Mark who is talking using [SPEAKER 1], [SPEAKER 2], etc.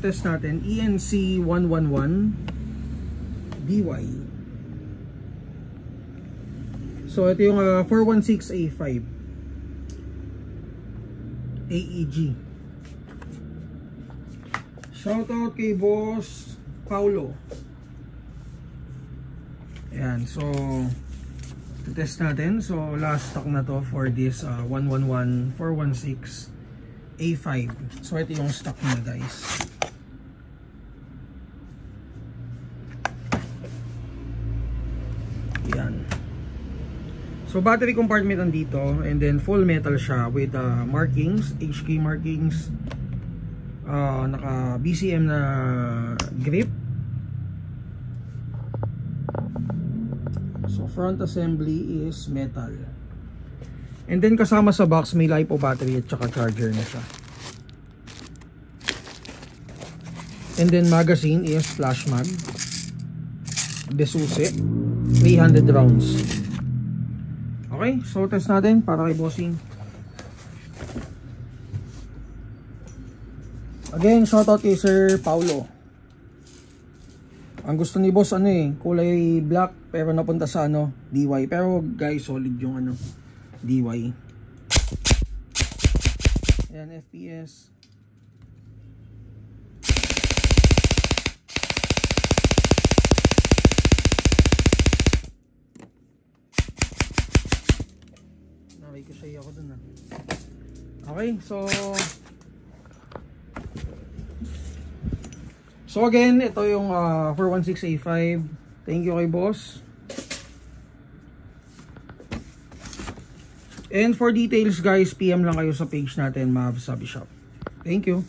[SPEAKER 1] test natin, ENC 111 DY. So ito yung 416A5 AEG. Shoutout kay Boss Paulo. Ayan, so test natin. So last stock na to for this 111 416 A5. So ito yung stock niya, guys. Yan. So battery compartment nandito, and then full metal siya with markings, HK markings, naka BCM na grip. So front assembly is metal. And then kasama sa box may LiPo battery at saka charger na siya. And then magazine is flash mag. Besuse 300 rounds. Okay, so test natin para kay bossing. Again, shoutout kay Sir Paulo. Ang gusto ni boss kulay black pero napunta sa DY. Pero guys, solid yung DY. Ayan, FPS. Nakikisay ako dun Okay, So again, ito yung 416A5. Thank you kay boss. And for details guys, PM lang kayo sa page natin, Mav Sabi Shop. Thank you.